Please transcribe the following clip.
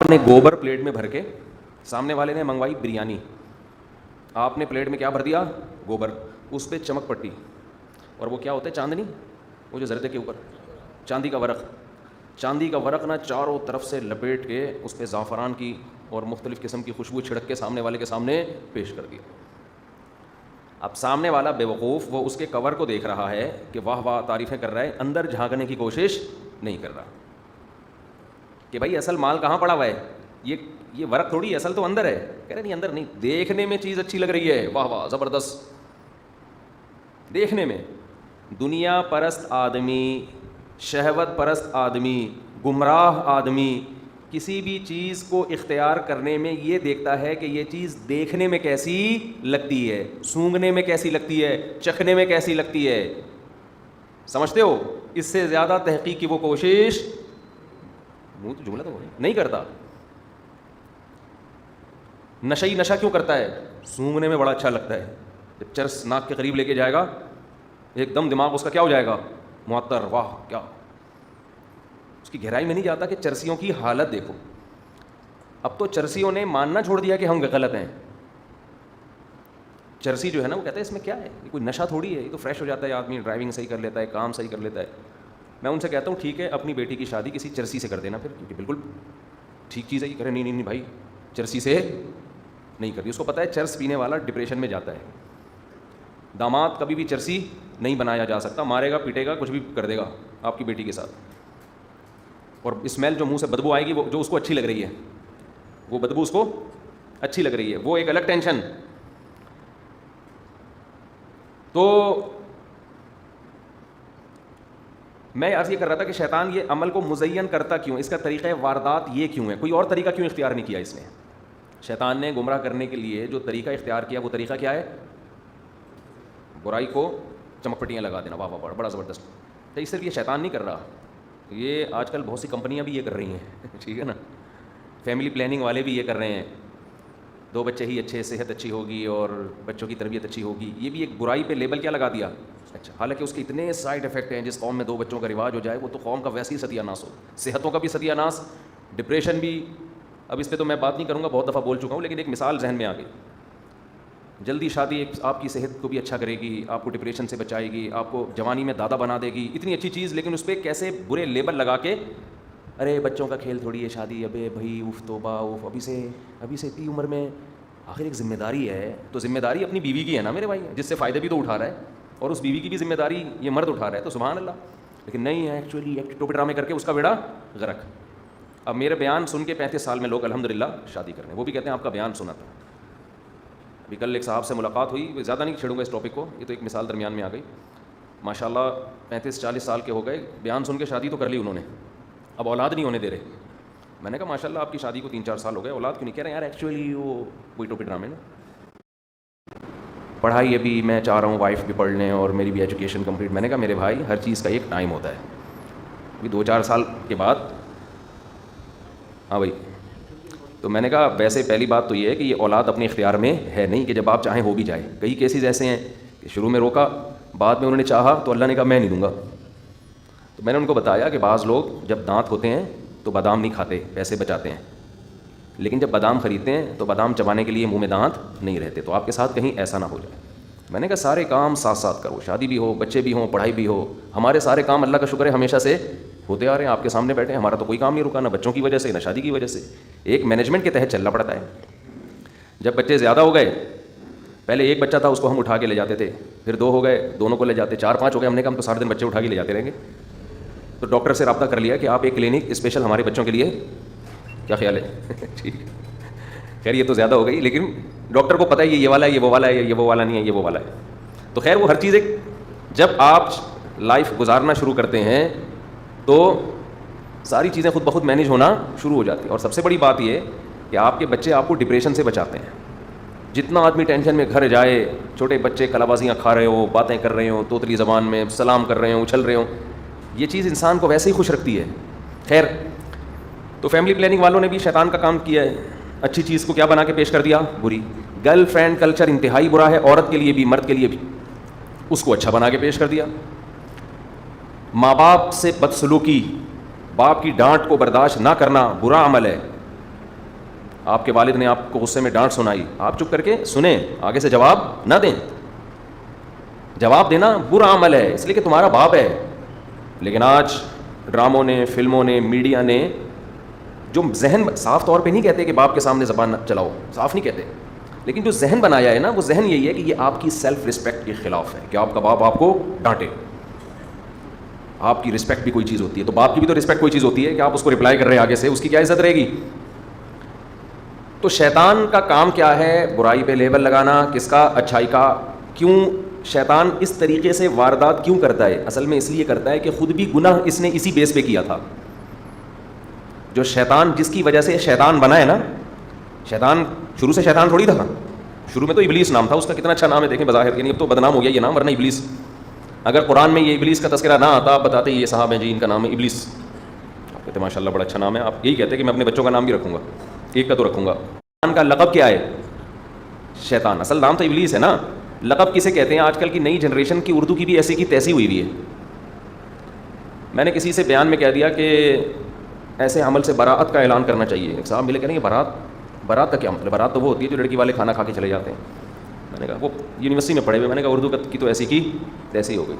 آپ نے گوبر پلیٹ میں بھر کے, سامنے والے نے منگوائی بریانی, آپ نے پلیٹ میں کیا بھر دیا؟ گوبر. اس پہ چمک پٹی, اور وہ کیا ہوتا ہے؟ چاندنی, وہ جو زردے کے اوپر چاندی کا ورق, چاندی کا ورق نا چاروں طرف سے لپیٹ کے اس پہ زعفران کی اور مختلف قسم کی خوشبو چھڑک کے سامنے والے کے سامنے پیش کر دیا. اب سامنے والا بے وقوف وہ اس کے کور کو دیکھ رہا ہے کہ واہ واہ تعریفیں کر رہا ہے, اندر جھانکنے کی کوشش نہیں کر رہا کہ بھائی اصل مال کہاں پڑا ہوا ہے, یہ ورق تھوڑی, اصل تو اندر ہے. کہہ رہے نہیں اندر نہیں, دیکھنے میں چیز اچھی لگ رہی ہے, واہ واہ زبردست, دیکھنے میں. دنیا پرست آدمی, شہوت پرست آدمی, گمراہ آدمی کسی بھی چیز کو اختیار کرنے میں یہ دیکھتا ہے کہ یہ چیز دیکھنے میں کیسی لگتی ہے, سونگھنے میں کیسی لگتی ہے, چکھنے میں کیسی لگتی ہے. سمجھتے ہو؟ اس سے زیادہ تحقیق کی وہ کوشش منہ تو جملہ تو نہیں کرتا. نشئی نشہ کیوں کرتا ہے؟ سونگھنے میں بڑا اچھا لگتا ہے. جب چرس ناک کے قریب لے کے جائے گا ایک دم دماغ اس کا کیا ہو جائے گا؟ معطر, واہ کیا. اس کی گہرائی میں نہیں جاتا کہ چرسیوں کی حالت دیکھو. اب تو چرسیوں نے ماننا چھوڑ دیا کہ ہم غلط ہیں. چرسی جو ہے نا وہ کہتا ہے اس میں کیا ہے, یہ کوئی نشہ تھوڑی ہے, یہ تو فریش ہو جاتا ہے آدمی, ڈرائیونگ صحیح کر لیتا ہے, کام صحیح کر لیتا ہے. میں ان سے کہتا ہوں ٹھیک ہے اپنی بیٹی کی شادی کسی چرسی سے کر دینا پھر, کیونکہ بالکل ٹھیک چیز ہے. یہ کرے نہیں بھائی چرسی سے نہیں کرتی, اس کو پتہ ہے چرس پینے والا ڈپریشن میں جاتا ہے. داماد کبھی بھی چرسی نہیں بنایا جا سکتا, مارے گا پیٹے گا کچھ بھی کر دے گا آپ کی بیٹی کے ساتھ. اور اسمیل جو منہ سے بدبو آئے گی وہ جو اس کو اچھی لگ رہی ہے, وہ بدبو اس کو اچھی لگ رہی ہے, وہ ایک الگ ٹینشن. تو میں عرض یہ کر رہا تھا کہ شیطان یہ عمل کو مزین کرتا کیوں, اس کا طریقہ واردات یہ کیوں ہے, کوئی اور طریقہ کیوں اختیار نہیں کیا اس نے؟ شیطان نے گمراہ کرنے کے لیے جو طریقہ اختیار کیا وہ طریقہ کیا ہے؟ برائی کو چمک پٹیاں لگا دینا, واہ واہ بڑا زبردست. تو اس سے یہ شیطان نہیں کر رہا, یہ آج کل بہت سی کمپنیاں بھی یہ کر رہی ہیں, ٹھیک ہے نا, فیملی پلاننگ والے بھی یہ کر رہے ہیں. 2 بچے ہی اچھے, صحت اچھی ہوگی اور بچوں کی تربیت اچھی ہوگی, یہ بھی ایک برائی پہ لیبل کیا لگا دیا. اچھا, حالانکہ اس کے اتنے سائڈ افیکٹ ہیں. جس قوم میں 2 بچوں کا رواج ہو جائے وہ تو قوم کا ویسے ہی ستیہ ناس ہو, صحتوں کا بھی ستیہ ناس, ڈپریشن بھی. اب اس پہ تو میں بات نہیں کروں گا, بہت دفعہ بول چکا ہوں, لیکن ایک مثال ذہن میں آ گئی. جلدی شادی ایک آپ کی صحت کو بھی اچھا کرے گی, آپ کو ڈپریشن سے بچائے گی, آپ کو جوانی میں دادا بنا دے گی, اتنی اچھی چیز, لیکن اس پہ کیسے برے لیبل لگا کے ارے بچوں کا کھیل تھوڑی ہے شادی, ابے بھائی اف توبہ اف, ابھی سے اتنی عمر میں, آخر ایک ذمہ داری ہے. تو ذمہ داری اپنی بیوی کی ہے نا میرے بھائی, جس سے فائدے بھی تو اٹھا رہا ہے, اور اس بیوی کی بھی ذمہ داری یہ مرد اٹھا رہا ہے, تو سبحان اللہ. لیکن نہیں ہے, ایکچولی ٹوپے ڈرامے کر کے اس کا بیڑا غرق. اب میرے بیان سن کے 35 سال میں لوگ الحمدللہ شادی کر رہے ہیں, وہ بھی کہتے ہیں آپ کا بیان سنا تھا. ابھی کل ایک صاحب سے ملاقات ہوئی, زیادہ نہیں چھیڑوں گا اس ٹاپک کو, یہ تو ایک مثال درمیان میں آ گئی. ماشاءاللہ 35-40 سال کے ہو گئے, بیان سن کے شادی تو کر لی انہوں نے, اب اولاد نہیں ہونے دے رہے. میں نے کہا ماشاءاللہ آپ کی شادی کو 3-4 سال ہو گئے, اولاد کیوں نہیں؟ کہہ رہے ہیں یار ایکچولی وہ کوئی ٹوپی ڈرامے نا, پڑھائی ابھی میں چاہ رہا ہوں وائف بھی پڑھ لیں اور میری بھی ایجوکیشن کمپلیٹ. میں نے کہا میرے بھائی ہر چیز کا ایک ٹائم ہوتا ہے, ابھی 2-4 سال کے بعد. ہاں بھائی, تو میں نے کہا ویسے پہلی بات تو یہ ہے کہ یہ اولاد اپنے اختیار میں ہے نہیں کہ جب آپ چاہیں ہو بھی جائے. کئی کیسز ایسے ہیں کہ شروع میں روکا, بعد میں انہوں نے چاہا تو اللہ نے کہا میں نہیں دوں گا. تو میں نے ان کو بتایا کہ بعض لوگ جب دانت ہوتے ہیں تو بادام نہیں کھاتے, پیسے بچاتے ہیں, لیکن جب بادام خریدتے ہیں تو بادام چبانے کے لیے منہ میں دانت نہیں رہتے. تو آپ کے ساتھ کہیں ایسا نہ ہو جائے. میں نے کہا سارے کام ساتھ ساتھ کرو, شادی بھی ہو, بچے بھی ہوں, پڑھائی بھی ہو. ہمارے سارے کام اللہ کا شکر ہے ہمیشہ سے ہوتے آ رہے ہیں, آپ کے سامنے بیٹھے ہیں, ہمارا تو کوئی کام نہیں رکا, نہ بچوں کی وجہ سے نہ شادی کی وجہ سے. ایک مینجمنٹ کے تحت چلنا پڑتا ہے. جب بچے زیادہ ہو گئے, پہلے ایک بچہ تھا اس کو ہم اٹھا کے لے جاتے تھے, پھر 2 ہو گئے دونوں کو لے جاتے, 4-5 ہو گئے, ہم نے کہا ہم تو سارے دن بچے اٹھا کے لے جاتے رہیں گے. تو ڈاکٹر سے رابطہ کر لیا کہ آپ ایک کلینک اسپیشل ہمارے بچوں کے لیے, کیا خیال ہے؟ ٹھیک. خیر یہ تو زیادہ ہو گئی, لیکن ڈاکٹر کو پتہ ہے یہ والا ہے, یہ وہ والا ہے, یہ وہ والا نہیں ہے, یہ وہ والا ہے. تو خیر وہ ہر چیز ایک, جب آپ لائف گزارنا شروع کرتے ہیں تو ساری چیزیں خود بخود مینیج ہونا شروع ہو جاتی ہیں. اور سب سے بڑی بات یہ کہ آپ کے بچے آپ کو ڈپریشن سے بچاتے ہیں. جتنا آدمی ٹینشن میں گھر جائے, چھوٹے بچے کلابازیاں کھا رہے ہو, باتیں کر رہے ہوں, توتلی زبان میں سلام کر رہے ہوں, اچھل رہے ہوں, یہ چیز انسان کو ویسے ہی خوش رکھتی ہے. خیر, تو فیملی پلاننگ والوں نے بھی شیطان کا کام کیا ہے, اچھی چیز کو کیا بنا کے پیش کر دیا؟ بری. گرل فرینڈ کلچر انتہائی برا ہے, عورت کے لیے بھی مرد کے لیے بھی, اس کو اچھا بنا کے پیش کر دیا. ماں باپ سے بدسلوکی, باپ کی ڈانٹ کو برداشت نہ کرنا برا عمل ہے. آپ کے والد نے آپ کو غصے میں ڈانٹ سنائی, آپ چپ کر کے سنیں, آگے سے جواب نہ دیں. جواب دینا برا عمل ہے اس لیے کہ تمہارا باپ ہے. لیکن آج ڈراموں نے, فلموں نے, میڈیا نے جو ذہن, صاف طور پہ نہیں کہتے کہ باپ کے سامنے زبان نہ چلاؤ, صاف نہیں کہتے, لیکن جو ذہن بنایا ہے نا, وہ ذہن یہی ہے کہ یہ آپ کی سیلف رسپیکٹ کے خلاف ہے کہ آپ کا باپ آپ کو ڈانٹے. آپ کی رسپیکٹ بھی کوئی چیز ہوتی ہے, تو باپ کی بھی تو رسپیکٹ کوئی چیز ہوتی ہے کہ آپ اس کو رپلائی کر رہے ہیں آگے سے, اس کی کیا عزت رہے گی. تو شیطان کا کام کیا ہے؟ برائی پہ لیبل لگانا, کس کا؟ اچھائی کا. کیوں شیطان اس طریقے سے واردات کیوں کرتا ہے؟ اصل میں اس لیے کرتا ہے کہ خود بھی گناہ اس نے اسی بیس پہ کیا تھا. جو شیطان, جس کی وجہ سے شیطان بنا ہے نا, شیطان شروع سے شیطان تھوڑی تھا. شروع میں تو ابلیس نام تھا اس کا, کتنا اچھا نام ہے دیکھیں بظاہر, یعنی اب تو بدنام ہو گیا یہ نام, ورنہ ابلیس. اگر قرآن میں یہ ابلیس کا تذکرہ نہ آتا, آپ بتاتے یہ صاحب ہیں جی ان کا نام ہے ابلیس, آپ کہتے ماشاء اللہ بڑا اچھا نام ہے, آپ یہی کہتے کہ میں اپنے بچوں کا نام بھی رکھوں گا, ایک کا تو رکھوں گا. شیطان کا لقب کیا ہے؟ شیطان. اصل نام تو ابلیس ہے نا, لقب کسے کہتے ہیں؟ آج کل کی نئی جنریشن کی اردو کی بھی ایسی کی تیسی ہوئی ہوئی ہے. میں نے کسی سے بیان میں کہہ دیا کہ ایسے عمل سے براءت کا اعلان کرنا چاہیے. ایک صاحب ملے, کہہ رہے ہیں برات کا کیا مطلب؟ برات تو وہ ہوتی ہے جو لڑکی والے کھانا کھا کے چلے جاتے ہیں. میں نے کہا وہ یونیورسٹی میں پڑھے ہوئے, میں نے کہا اردو کی تو ایسی کی تیسی ہو گئی.